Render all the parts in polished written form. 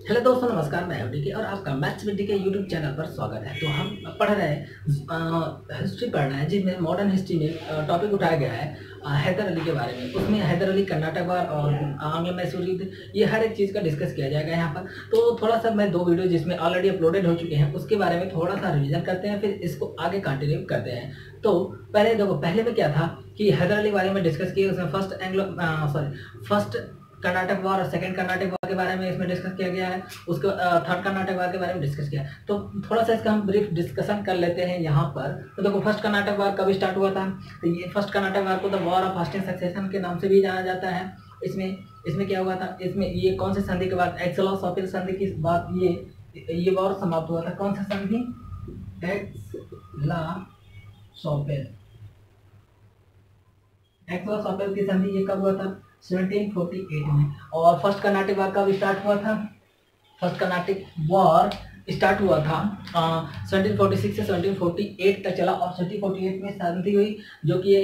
Hello दोस्तों, नमस्कार। मैं एफडी और आपका मैथ्स विडी के यूट्यूब चैनल पर स्वागत है। तो हम पढ़ रहे हैं हिस्ट्री पढ़ रहे हैं, जिसमें मॉडर्न हिस्ट्री में टॉपिक उठाया गया है हैदर अली के बारे में। उसमें हैदर अली, कर्नाटक वार और आंग्ल मैसूर युद्ध, ये हर एक चीज़ का डिस्कस किया जाएगा यहाँ पर। तो थोड़ा सा मैं 2 वीडियो जिसमें ऑलरेडी अपलोडेड हो चुके हैं उसके बारे में थोड़ा सा रिविजन करते हैं, फिर इसको आगे कंटिन्यू करते हैं। तो पहले देखो, पहले में क्या था कि हैदर अली के बारे में डिस्कस किया। उसमें फर्स्ट कर्नाटक वॉर और सेकंड कर्नाटक वॉर के बारे में इसमें डिस्कस किया गया है। उसके थर्ड कर्नाटक वॉर के बारे में डिस्कस किया। तो थोड़ा सा इसका हम ब्रीफ डिस्कशन कर लेते हैं यहाँ पर। तो देखो, फर्स्ट कर्नाटक वॉर कब स्टार्ट हुआ था? तो ये फर्स्ट कर्नाटक वॉर को the war of fasting succession के नाम से भी जाना जाता है। इसमें क्या हुआ था? इसमें ये कौन से संधि के बाद, एक्सलॉसॉपिल संधि की बात, ये वॉर समाप्त हुआ था। कौन सा संधि? एक्सलॉसॉपिल की संधि ये कब हुआ था? 1748 में। और फर्स्ट कर्नाटक वॉर कब स्टार्ट हुआ था? फर्स्ट कर्नाटक वॉर स्टार्ट हुआ था 1746 से 1748 तक चला, और 1748 में संधि हुई, जो कि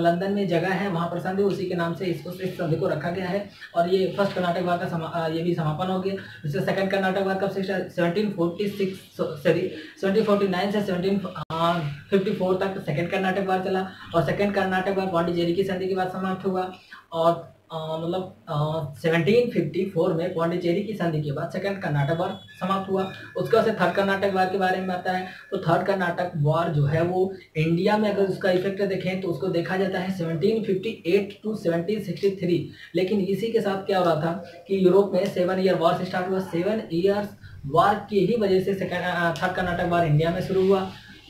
लंदन में जगह है, वहाँ पर संधि, उसी के नाम से इस संधि को रखा गया है। और ये फर्स्ट कर्नाटक वॉर का ये भी समापन हो गया। इससे सेकंड कर्नाटक वॉर कब से? 1749 से 1754 तक सेकंड कर्नाटक वॉर चला, और सेकंड कर्नाटक वॉर पौंडीचेरी की संधि के बाद समाप्त हुआ। और 1754 में पौंडीचेरी की संधि के बाद सेकंड कर्नाटक वॉर समाप्त हुआ। उसके बाद से थर्ड कर्नाटक वॉर के बारे में आता है। तो थर्ड कर्नाटक वॉर जो है वो इंडिया में अगर उसका इफेक्ट देखें तो उसको देखा जाता है 1758 टू 1763। लेकिन इसी के साथ क्या हो रहा था कि यूरोप में 7 ईयर वॉर से स्टार्ट हुआ। 7 ईयर्स वॉर की ही वजह से थर्ड कर्नाटक वॉर इंडिया में शुरू हुआ।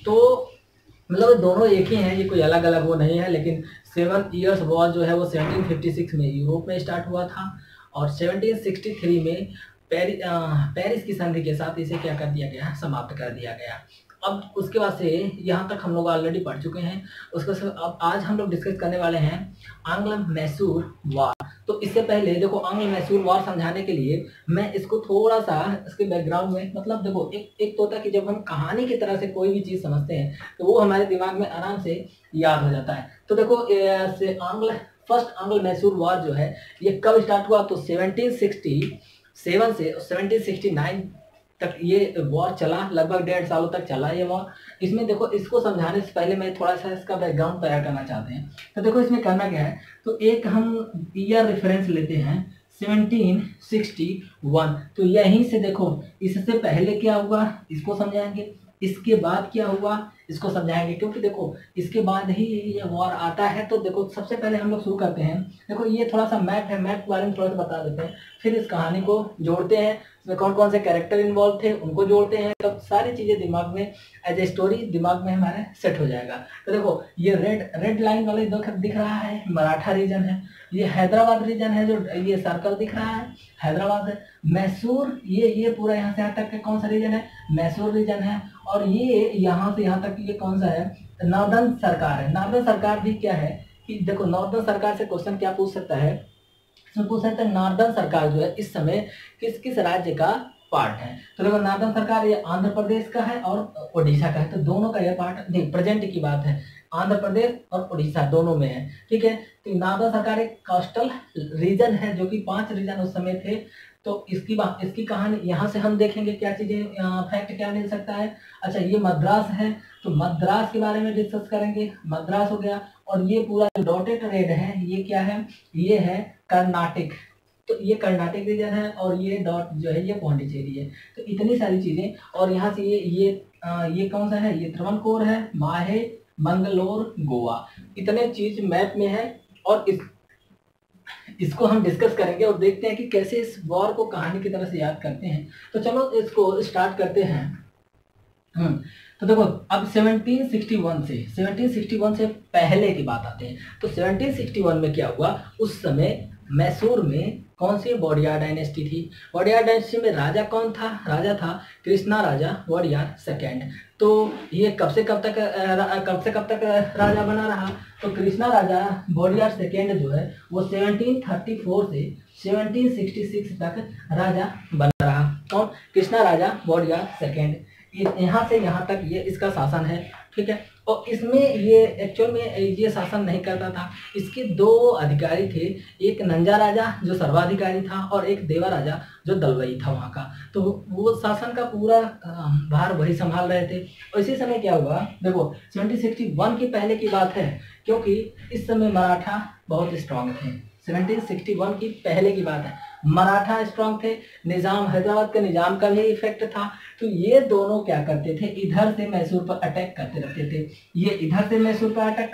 तो मतलब दोनों एक ही हैं, ये कोई अलग अलग वो नहीं है। लेकिन 7 ईयर्स वॉर जो है वो 1756 में यूरोप में स्टार्ट हुआ था, और 1763 में पेरिस की संधि के साथ इसे क्या कर दिया गया? समाप्त कर दिया गया। अब उसके बाद से यहाँ तक हम लोग ऑलरेडी पढ़ चुके हैं। उसके बाद अब आज हम लोग डिस्कस करने वाले हैं आंग्ल मैसूर वॉर। तो इससे पहले देखो, आंग्ल मैसूर वॉर समझाने के लिए मैं इसको थोड़ा सा इसके बैकग्राउंड में, मतलब देखो, एक तो होता है कि जब हम कहानी की तरह से कोई भी चीज़ समझते हैं तो वो हमारे दिमाग में आराम से याद हो जाता है। तो देखो, फर्स्ट आंग्ल मैसूर वॉर जो है ये कब स्टार्ट हुआ? तो 1767 से 1769 तक ये वॉर चला, लगभग 1.5 सालों तक चला ये वॉर। इसमें देखो, इसको समझाने से पहले मैं थोड़ा सा इसका बैकग्राउंड तैयार करना चाहते हैं। तो देखो, इसमें करना क्या है, तो एक हम ईयर रेफरेंस लेते हैं 1761। तो यहीं से देखो, इससे पहले क्या हुआ इसको समझाएंगे, इसके बाद क्या हुआ इसको समझाएंगे, क्योंकि देखो इसके बाद ही ये वॉर आता है। तो देखो, सबसे पहले हम लोग शुरू करते हैं। देखो, ये थोड़ा सा मैप है, मैप के बारे में थोड़ा सा बता देते हैं, फिर इस कहानी को जोड़ते हैं। इसमें कौन कौन से कैरेक्टर इन्वॉल्व थे उनको जोड़ते हैं, तब सारी चीज़ें दिमाग में एज ए स्टोरी दिमाग में हमारे सेट हो जाएगा। तो देखो, ये रेड लाइन वाले दिख रहा है, मराठा रीजन है। ये हैदराबाद रीजन है, जो ये सर्कल दिख रहा है हैदराबाद है। मैसूर, ये पूरा यहाँ से यहाँ तक का कौन सा रीजन है? मैसूर रीजन है। और ये यहाँ से यहाँ तक ये कौन सा है? नॉर्दर्न सरकार है। नॉर्दर्न सरकार भी क्या है कि देखो, नॉर्दर्न सरकार से क्वेश्चन क्या पूछ सकता है? इसमें पूछ सकता है नॉर्दर्न सरकार जो है इस समय किस किस राज्य का पार्ट है। तो देखो, नॉर्दर्न सरकार ये आंध्र प्रदेश का है और उड़ीसा का है। तो दोनों का ये पार्ट नहीं, प्रेजेंट की बात है, आंध्र प्रदेश और उड़ीसा दोनों में है। ठीक है। तो नॉर्दर्न सरकार एक कोस्टल रीजन है, जो कि 5 रीजन उस समय थे। तो इसकी कहानी यहाँ से हम देखेंगे, क्या चीजें फैक्ट क्या मिल सकता है। अच्छा, ये मद्रास है, तो मद्रास के बारे में डिस्कस करेंगे। मद्रास हो गया। और ये पूरा डॉटेड रेड है, ये क्या है? ये है कर्नाटक। तो ये कर्नाटक रीजन है, और ये डॉट जो है ये पौंडीचेरी है। तो इतनी सारी चीजें, और यहाँ से ये कौन सा है? ये त्रावणकोर है, माहे, मंगलोर, गोवा। इतने चीज मैप में है, और इसको हम डिस्कस करेंगे और देखते हैं कि कैसे इस वॉर को कहानी की तरह से याद करते हैं। तो चलो इसको स्टार्ट करते हैं। तो देखो, अब 1761 से पहले की बात आते हैं। तो 1761 में क्या हुआ? उस समय मैसूर में कौन सी वोडियार डायनेस्टी थी? वोडियार डायनेस्टी में राजा कौन था? राजा था कृष्णा राजा वोडियार सेकेंड। तो ये कब से कब तक राजा बना रहा? तो कृष्णा राजा वोडियार सेकेंड जो है वो 1734 से 1766 तक राजा बना रहा। कौन? कृष्णा राजा वोडियार सेकेंड। यहाँ से यहाँ तक ये इसका शासन है। ठीक है। और इसमें ये एक्चुअल में ये शासन नहीं करता था। इसके दो अधिकारी थे, एक नंजा राजा जो सर्वाधिकारी था और एक देवा राजा जो दलवई था वहाँ का। तो वो शासन का पूरा भार वही संभाल रहे थे। और इसी समय क्या हुआ, देखो 1761 की पहले की बात है, क्योंकि इस समय मराठा बहुत स्ट्रांग थे। 1761 की पहले की बात है, मराठा स्ट्रांग थे, निजाम हैदराबाद के निजाम का भी इफेक्ट था। तो ये दोनों क्या करते थे, इधर से मैसूर पर अटैक करते रहते थे। ये इधर से मैसूर पर अटैक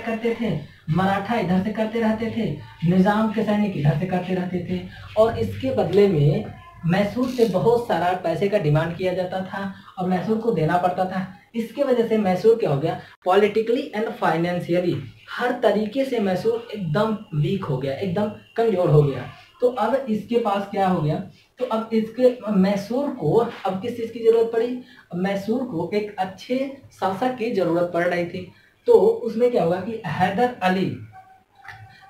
करते थे, मराठा इधर से करते रहते थे, निजाम के सैनिक इधर से करते रहते थे। और इसके बदले में मैसूर से बहुत सारा पैसे का डिमांड किया जाता था और मैसूर को देना पड़ता था। इसके वजह से मैसूर क्या हो गया, पॉलिटिकली एंड फाइनेंशियली हर तरीके से मैसूर एकदम वीक हो गया, एकदम कमजोर हो गया। तो अब इसके पास क्या हो गया, तो अब इसके मैसूर को अब किस चीज की जरूरत पड़ी, मैसूर को एक अच्छे शासक की जरूरत पड़ रही थी। तो उसमें क्या हुआ कि हैदर अली,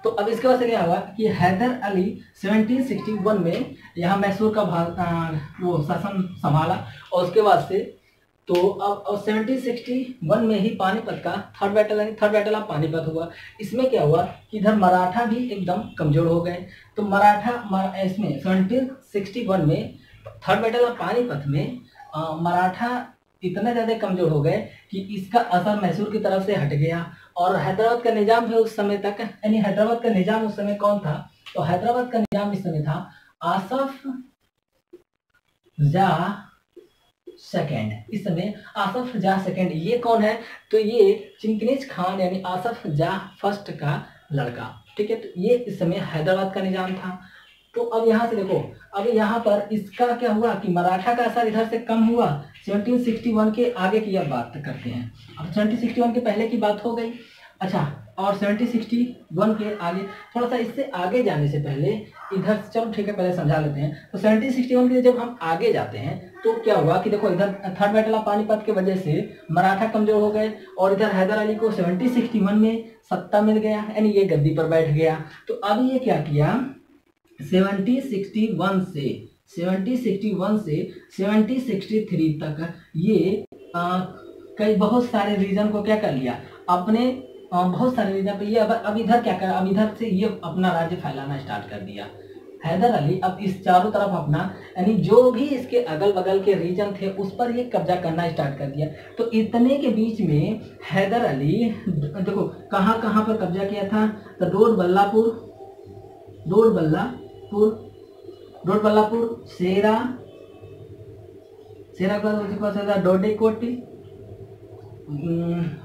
तो अब इसके बाद से क्या हुआ कि हैदर अली 1761 में यहाँ मैसूर का वो शासन संभाला। और उसके बाद से तो अब 1761 में ही पानीपत का थर्ड बैटल ऑफ पानीपत हुआ। इसमें क्या हुआ कि इधर मराठा भी एकदम कमजोर हो गए। तो इसमें 1761 में थर्ड बैटल ऑफ पानीपत में मराठा इतना ज्यादा कमजोर हो गए कि इसका असर मैसूर की तरफ से हट गया। और हैदराबाद का निजाम है उस समय तक, यानी हैदराबाद का निजाम उस समय कौन था, तो हैदराबाद का निजाम इस समय था आसफ जाह सेकंड। इस समय आसफ जाह सेकंड ये कौन है, तो ये चिंगेज खान यानी आसफ जाह फर्स्ट का लड़का, ठीक है। तो ये इस समय हैदराबाद का निजाम था। तो अब यहाँ से देखो, अब यहाँ पर इसका क्या हुआ कि मराठा का असर इधर से कम हुआ। 1761 के आगे की अब बात करते हैं। अब 1761 के पहले की बात हो गई। अच्छा, और 1761 के आगे, थोड़ा सा इससे आगे जाने से पहले इधर, चलो ठीक है पहले समझा लेते हैं। तो 1761 के जब हम आगे जाते हैं तो क्या हुआ कि देखो इधर थर्ड बैटल ऑफ पानीपत के वजह से मराठा कमजोर हो गए और इधर हैदर अली को 1761 में सत्ता मिल गया, यानी ये गद्दी पर बैठ गया। तो अब ये क्या किया, 1761 से 1763 तक ये कई बहुत सारे रीजन को क्या कर लिया अपने, बहुत सारे रीजन पे ये अब इधर क्या कर, अब इधर से ये अपना राज्य फैलाना स्टार्ट कर दिया। हैदर अली अब इस चारों तरफ अपना, यानी जो भी इसके अगल बगल के रीजन थे उस पर ये कब्जा करना स्टार्ट कर दिया। तो इतने के बीच में हैदर अली देखो कहाँ कहाँ पर कब्जा किया था, तो डोडबल्लापुर, सेरा के बाद डोडेकोटी,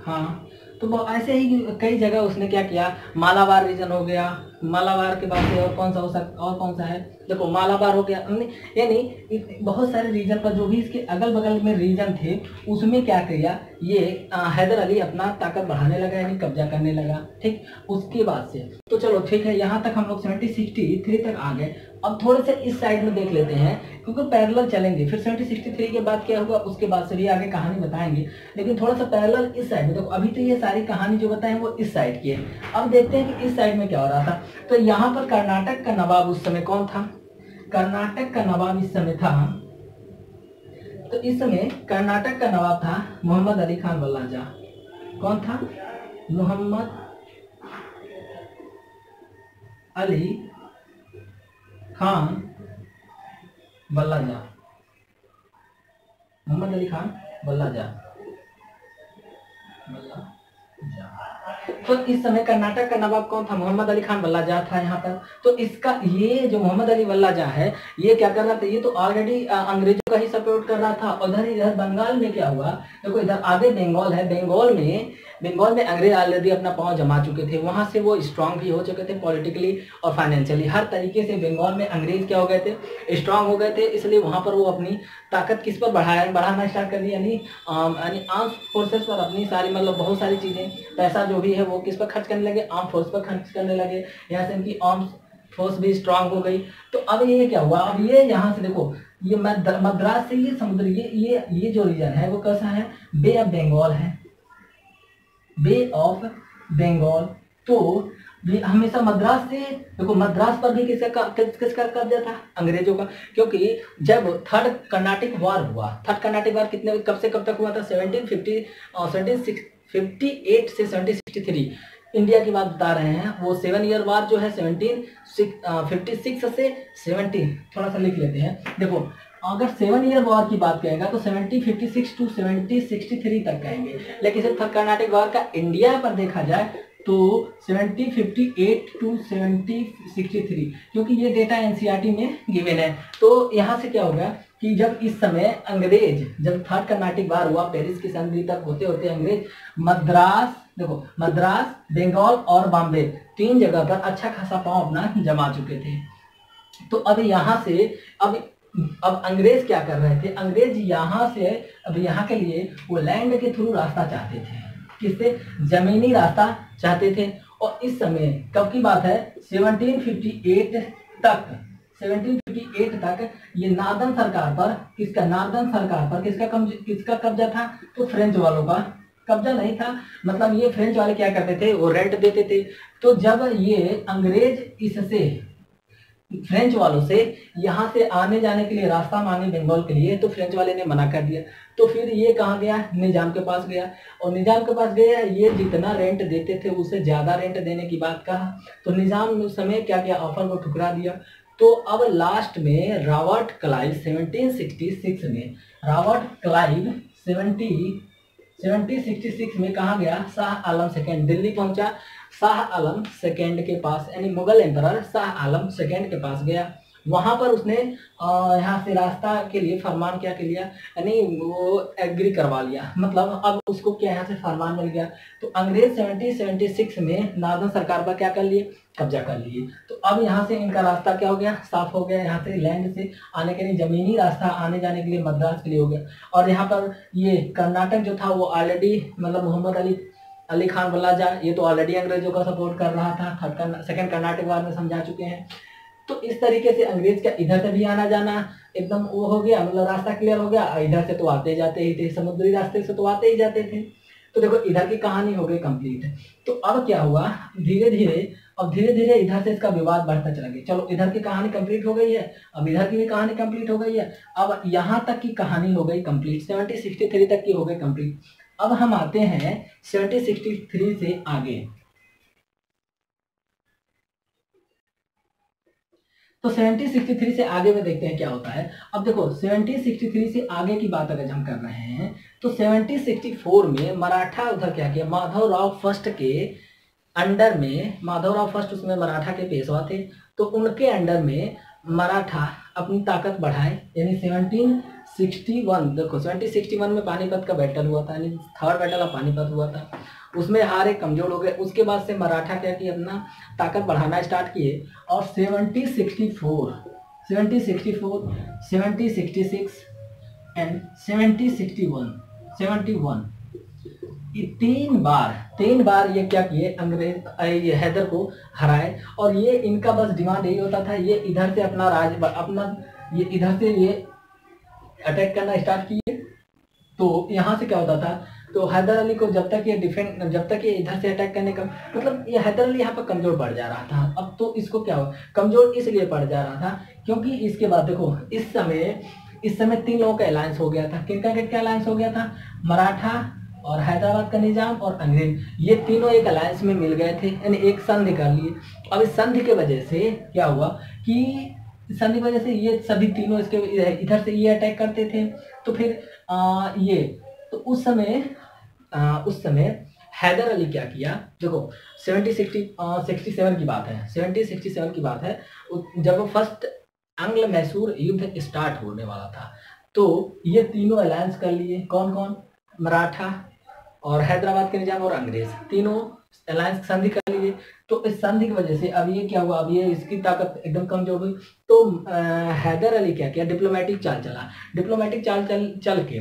हाँ। तो ऐसे ही कई जगह उसने क्या किया, मालाबार रीजन हो गया, मालाबार के बाद और कौन सा और कौन सा है, देखो मालाबार हो गया, यानी बहुत सारे रीजन पर जो भी इसके अगल बगल में रीजन थे उसमें क्या किया, ये हैदर अली अपना ताकत बढ़ाने लगा, यानी कब्जा करने लगा, ठीक। उसके बाद से तो चलो ठीक है, यहाँ तक हम लोग 1763 तक आ गए। अब थोड़े से इस साइड में देख लेते हैं क्योंकि पैरेलल चलेंगे, फिर 1763 के बाद क्या हुआ उसके बाद से भी आगे कहानी बताएंगे, लेकिन थोड़ा सा पैरेलल इस साइड में। देखो अभी तो ये सारी कहानी जो बताएं वो इस साइड की है। अब देखते हैं कि इस साइड में क्या हो रहा था। तो यहाँ पर कर्नाटक का नवाब उस समय कौन था, कर्नाटक का नवाब इस समय था, तो इस समय कर्नाटक का नवाब था मोहम्मद अली खान वल्लाजा। कौन था, मोहम्मद अली खान वल्लाजा, मोहम्मद अली खान वल्लाजा। तो इस समय कर्नाटक का नवाब कौन था, मोहम्मद अली खान वल्लाजा था यहाँ पर। तो इसका ये जो मोहम्मद अली वल्लाजा है ये क्या कर रहा था, ये तो ऑलरेडी अंग्रेजों का ही सपोर्ट कर रहा था। उधर इधर बंगाल में क्या हुआ, देखो इधर आगे बंगाल है, बंगाल में अंग्रेज ऑलरेडी अपना पांव जमा चुके थे, वहां से वो स्ट्रांग भी हो चुके थे पॉलिटिकली और फाइनेंशियली, हर तरीके से बंगाल में अंग्रेज क्या हो गए थे, स्ट्रांग हो गए थे। इसलिए वहां पर वो अपनी ताकत किस पर बढ़ाना स्टार्ट कर दी, यानी आर्म फोर्सेस पर अपनी सारी, मतलब बहुत सारी चीजें, पैसा जो भी है वो किस पर खर्च करने लगे, आर्म फोर्स पर खर्च करने लगे। यहाँ से इनकी आर्म फोर्स भी स्ट्रांग हो गई। तो अब ये क्या हुआ, अब ये यहाँ से देखो ये मद्रास से ये समुद्र, ये जो रीजन है वो कैसा है, बे ऑफ बंगाल है, बे ऑफ बंगाल। तो हमेशा मद्रास से, देखो मद्रास पर भी किसका कब्जा था? अंग्रेजों का। क्योंकि जब थर्ड कर्नाटिक वार हुआ, थर्ड कर्नाटिक वार कितने कब से कब तक हुआ था? 1758 से 1763, इंडिया की बात बता रहे हैं। वो 7 ईयर वार जो है 1756 से 17, थोड़ा सा लिख लेते हैं। देखो अगर 7 ईयर वॉर की बात कहेगा तो 1756 टू 1763 तक कहेंगे, लेकिन सिर्फ कर्नाटिक वॉर का इंडिया पर देखा जाए तो 1758 टू 1763, क्योंकि ये डेटा एनसीईआरटी में गिवन है। तो यहाँ से क्या होगा कि जब इस समय अंग्रेज, जब थर्ड कर्नाटिक वार हुआ, पेरिस की संधि तक होते होते अंग्रेज मद्रास, देखो मद्रास, बंगाल और बॉम्बे, 3 जगह पर अच्छा खासा पांव अपना जमा चुके थे। तो अब यहाँ से अब अंग्रेज क्या कर रहे थे? अंग्रेज यहाँ से अब यहाँ के लिए वो लैंड के थ्रू रास्ता चाहते थे। किससे? जमीनी रास्ता चाहते थे। और इस समय कब की बात है? 1758 तक, 1758 तक ये नार्दर्न सरकार पर, किसका कब्जा था? तो फ्रेंच वालों का कब्जा नहीं था। मतलब ये फ्रेंच वाले क्या करते थे? वो रेंट देते थे। तो जब ये अंग्रेज इससे, फ्रेंच वालों से यहाँ से आने जाने के लिए रास्ता मांगे बंगाल के लिए, तो फ्रेंच वाले ने मना कर दिया। तो फिर ये कहाँ गया? निजाम के पास गया। और निजाम के पास गया, ये जितना रेंट देते थे उससे ज्यादा रेंट देने की बात कहा। तो निजाम ने उस समय क्या किया? ऑफर को ठुकरा दिया। तो अब लास्ट में रॉबर्ट क्लाइव 1766 में, रॉबर्ट क्लाइव 1766 में कहाँ गया? शाह आलम सेकेंड, दिल्ली पहुंचा। शाह आलम सेकेंड के पास, यानी मुगल एम्परर शाह आलम सेकेंड के पास गया। वहां पर उसने यहाँ से रास्ता के लिए फरमान क्या कर लिया, यानी वो एग्री करवा लिया। मतलब अब उसको क्या यहाँ से फरमान मिल गया। तो अंग्रेज 1776 में नार्दर्न सरकार पर क्या कर लिए? कब्जा कर लिए। तो अब यहाँ से इनका रास्ता क्या हो गया? साफ हो गया। यहाँ से लैंड से आने के लिए जमीनी रास्ता आने जाने के लिए मद्रास के लिए हो गया। और यहाँ पर ये कर्नाटक जो था वो ऑलरेडी, मतलब मोहम्मद अली खान वल्लाजा, ये तो ऑलरेडी अंग्रेजों का सपोर्ट कर रहा था, सेकंड कर्नाटक वार में समझा चुके हैं। तो इस तरीके से अंग्रेज का इधर से भी आना जाना एकदम वो हो गया, मतलब रास्ता क्लियर हो गया। इधर से तो आते जाते ही थे, समुद्री रास्ते से तो आते ही जाते थे। तो देखो इधर की कहानी हो गई कंप्लीट। तो अब क्या हुआ? धीरे धीरे इधर से इसका विवाद बढ़ता चला गया। चलो इधर की कहानी कंप्लीट हो गई है, अब इधर की भी कहानी कंप्लीट हो गई है। अब यहाँ तक की कहानी हो गई कंप्लीट, 1763 तक की हो गई कंप्लीट। अब हम आते हैं 1763 से आगे। तो 1763 से आगे में देखते हैं क्या होता है। अब देखो 1763 से आगे की बात अगर हम कर रहे हैं तो 1764 में मराठा उधर क्या किया? माधवराव फर्स्ट के अंडर में, माधवराव फर्स्ट उसमें मराठा के पेशवा थे, तो उनके अंडर में मराठा अपनी ताकत बढ़ाए। यानी 1761, देखो 1761 में पानीपत का बैटल हुआ था, यानी थर्ड बैटल ऑफ पानीपत हुआ था, उसमें हारे, कमजोर हो गए। उसके बाद से मराठा क्या किया? अपना ताकत बढ़ाना स्टार्ट किए। और 1764, 1766 एंड 1761 ये 3 बार ये क्या किए? अंग्रेज ये हैदर को हराए। और ये इनका बस डिमांड यही होता था, ये इधर से अपना ये इधर से ये अटैक करना स्टार्ट किए। तो यहाँ से क्या होता था? तो हैदर अली को जब तक ये इधर से अटैक करने का, मतलब ये हैदर अली यहाँ पर कमजोर पड़ जा रहा था। अब तो इसको क्या हो, कमजोर इसलिए पड़ जा रहा था क्योंकि इसके बाद देखो इस समय 3 लोगों का अलायंस हो गया था। किनका किनका अलायंस हो गया था? मराठा और हैदराबाद का निजाम और अंग्रेज, ये तीनों एक अलायंस में मिल गए थे, यानी एक संधि कर लिए। अब इस संधि के वजह से क्या हुआ कि संधि की वजह से ये सभी तीनों इसके इधर से ये अटैक करते थे। तो फिर उस समय हैदर अली क्या किया? देखो 1767 की बात है, 1767 की बात है, जब फर्स्ट आंग्ल मैसूर युद्ध स्टार्ट होने वाला था। तो ये तीनों अलायंस कर लिए। कौन कौन? मराठा और हैदराबाद के निजाम और अंग्रेज, तीनों अलायंस संधि कर लिए। तो इस संधि की वजह से अब ये क्या हुआ? अब ये इसकी ताकत एकदम कमजोर हुई। तो हैदर अली क्या किया? डिप्लोमेटिक चाल चला। डिप्लोमेटिक चाल चल के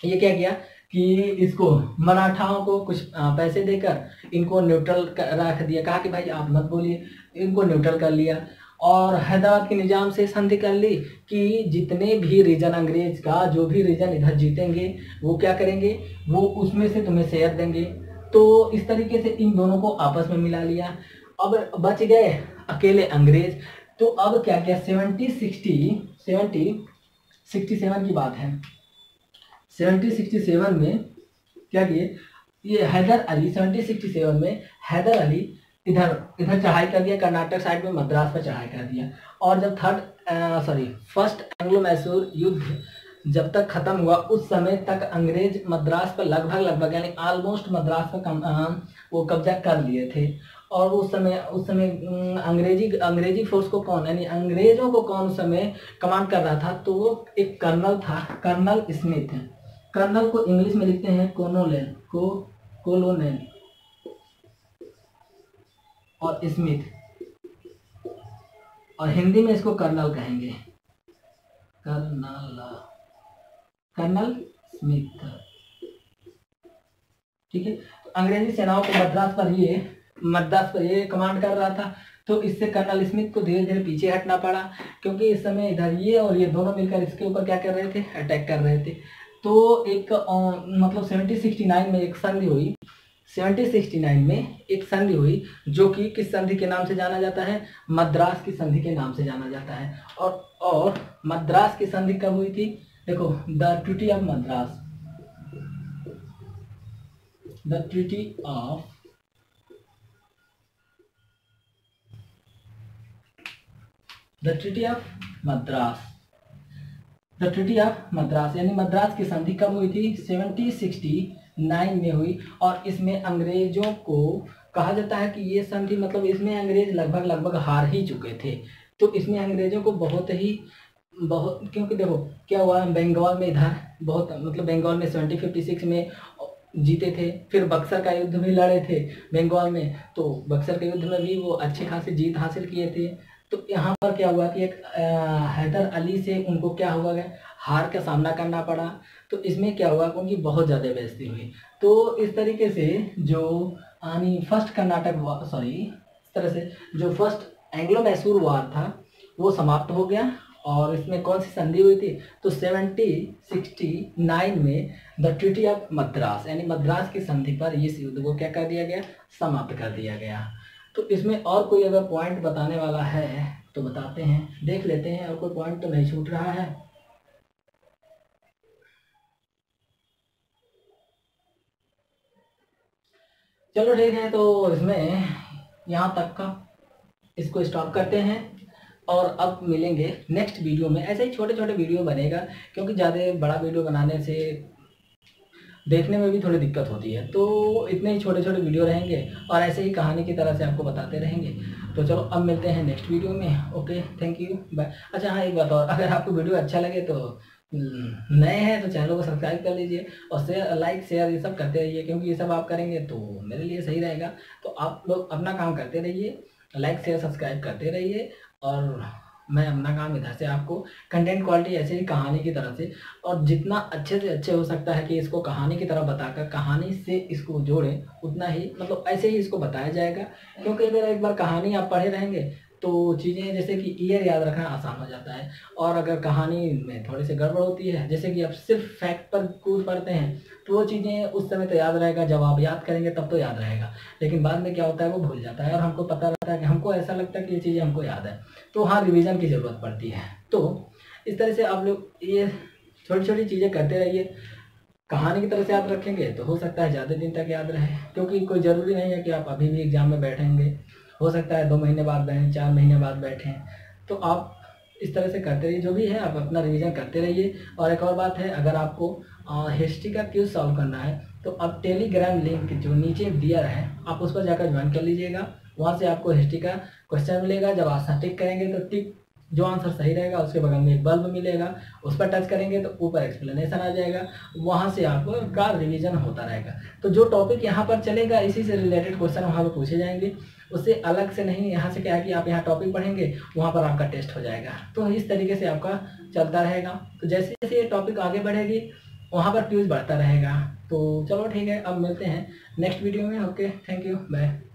ये क्या किया कि इसको, मराठाओं को कुछ पैसे देकर इनको न्यूट्रल रख दिया। कहा कि भाई आप मत बोलिए, इनको न्यूट्रल कर लिया। और हैदराबाद के निजाम से संधि कर ली कि जितने भी रीजन अंग्रेज का, जो भी रीजन इधर जीतेंगे वो क्या करेंगे? वो उसमें से तुम्हें शेयर देंगे। तो इस तरीके से इन दोनों को आपस में मिला लिया। अब बच गए अकेले अंग्रेज। तो अब क्या किया, 67 की बात है, 1767 में क्या किए, ये हैदर अली 1767 में हैदर अली इधर इधर चढ़ाई कर दिया, कर्नाटक साइड में मद्रास पर चढ़ाई कर दिया। और जब फर्स्ट एंग्लो मैसूर युद्ध जब तक खत्म हुआ उस समय तक अंग्रेज मद्रास पर लगभग यानी ऑलमोस्ट मद्रास पर वो कब्जा कर लिए थे। और उस समय अंग्रेजी फोर्स को कौन, यानी अंग्रेजों को कौन उस समय कमांड कर रहा था, तो वो एक कर्नल था, कर्नल स्मिथ। कर्नल को इंग्लिश में लिखते हैं कोलोनेल और स्मिथ, और हिंदी में इसको कर्नल कहेंगे, कर्नल स्मिथ। ठीक है, तो अंग्रेजी सेनाओं को मद्रास पर ये कमांड कर रहा था। तो इससे कर्नल स्मिथ को धीरे धीरे पीछे हटना पड़ा, क्योंकि इस समय इधर ये और ये दोनों मिलकर इसके ऊपर क्या कर रहे थे, अटैक कर रहे थे। तो एक मतलब 1769 में एक संधि हुई, 1769 में एक संधि हुई, जो कि किस संधि के नाम से जाना जाता है, मद्रास की संधि के नाम से जाना जाता है। और मद्रास की संधि कब हुई थी, देखो, the treaty of Madras, the treaty of Madras यानी मद्रास की संधि कब हुई थी, 1769 में हुई। और इसमें अंग्रेजों को कहा जाता है कि ये संधि मतलब इसमें अंग्रेज लगभग हार ही चुके थे। तो इसमें अंग्रेजों को बहुत, क्योंकि देखो क्या हुआ, बंगाल में इधर बहुत, मतलब बंगाल में 1756 में जीते थे, फिर बक्सर का युद्ध भी लड़े थे बंगाल में, तो बक्सर के युद्ध में भी वो अच्छी खासी जीत हासिल किए थे। तो यहाँ पर क्या हुआ कि एक हैदर अली से उनको क्या हुआ है, हार का सामना करना पड़ा। तो इसमें क्या हुआ कि उनकी बहुत ज़्यादा बेइज्जती हुई। तो इस तरीके से जो इस तरह से जो फर्स्ट एंग्लो मैसूर वार था वो समाप्त हो गया। और इसमें कौन सी संधि हुई थी, तो 1769 में द ट्रीटी ऑफ मद्रास यानी मद्रास की संधि पर इस युद्ध को क्या कर दिया गया, समाप्त कर दिया गया। तो इसमें और कोई अगर पॉइंट बताने वाला है तो बताते हैं, देख लेते हैं, और कोई पॉइंट तो नहीं छूट रहा है। चलो ठीक है, तो इसमें यहाँ तक का इसको स्टॉप करते हैं, और अब मिलेंगे नेक्स्ट वीडियो में। ऐसे ही छोटे छोटे वीडियो बनेगा, क्योंकि ज़्यादा बड़ा वीडियो बनाने से देखने में भी थोड़ी दिक्कत होती है। तो इतने ही छोटे छोटे वीडियो रहेंगे और ऐसे ही कहानी की तरह से आपको बताते रहेंगे। तो चलो अब मिलते हैं नेक्स्ट वीडियो में। Okay, thank you, bye. अच्छा हाँ, एक बात और, अगर आपको वीडियो अच्छा लगे तो नए हैं तो चैनल को सब्सक्राइब कर लीजिए, और लाइक शेयर ये सब करते रहिए, क्योंकि ये सब आप करेंगे तो मेरे लिए सही रहेगा। तो आप लोग अपना काम करते रहिए, लाइक शेयर सब्सक्राइब करते रहिए, और मैं अपना काम इधर से आपको कंटेंट क्वालिटी ऐसे ही कहानी की तरह से, और जितना अच्छे से अच्छे हो सकता है कि इसको कहानी की तरह बताकर कहानी से इसको जोड़ें, उतना ही मतलब ऐसे ही इसको बताया जाएगा। क्योंकि अगर एक बार कहानी आप पढ़े रहेंगे तो चीज़ें जैसे कि ईयर याद रखना आसान हो जाता है। और अगर कहानी में थोड़ी सी गड़बड़ होती है, जैसे कि आप सिर्फ फैक्ट पर कूद पढ़ते हैं, तो वो चीज़ें उस समय तो याद रहेगा, जब आप याद करेंगे तब तो याद रहेगा, लेकिन बाद में क्या होता है वो भूल जाता है। और हमको पता रहता है कि हमको ऐसा लगता है कि ये चीज़ें हमको याद है, तो हाँ, रिवीजन की ज़रूरत पड़ती है। तो इस तरह से आप लोग ये छोटी छोटी चीज़ें करते रहिए, कहानी की तरह से याद रखेंगे तो हो सकता है ज़्यादा दिन तक याद रहे। क्योंकि कोई ज़रूरी नहीं है कि आप अभी भी एग्ज़ाम में बैठेंगे, हो सकता है 2 महीने बाद बैठें, 4 महीने बाद बैठें। तो आप इस तरह से करते रहिए, जो भी है आप अपना रिवीजन करते रहिए। और एक और बात है, अगर आपको हिस्ट्री का क्विज सॉल्व करना है तो आप टेलीग्राम लिंक जो नीचे दिया है आप उस पर जाकर ज्वाइन कर लीजिएगा। वहाँ से आपको हिस्ट्री का क्वेश्चन मिलेगा, जब आप टिक करेंगे तो टिक जो आंसर सही रहेगा उसके बगल में एक बल्ब मिलेगा, उस पर टच करेंगे तो ऊपर एक्सप्लेनेशन आ जाएगा, वहाँ से आपका रिवीजन होता रहेगा। तो जो टॉपिक यहाँ पर चलेगा इसी से रिलेटेड क्वेश्चन वहाँ पर पूछे जाएंगे, उससे अलग से नहीं। यहाँ से क्या है कि आप यहाँ टॉपिक पढ़ेंगे, वहाँ पर आपका टेस्ट हो जाएगा। तो इस तरीके से आपका चलता रहेगा। तो जैसे जैसे ये टॉपिक आगे बढ़ेगी वहाँ पर क्यूज बढ़ता रहेगा। तो चलो ठीक है, अब मिलते हैं नेक्स्ट वीडियो में। Okay, thank you, bye.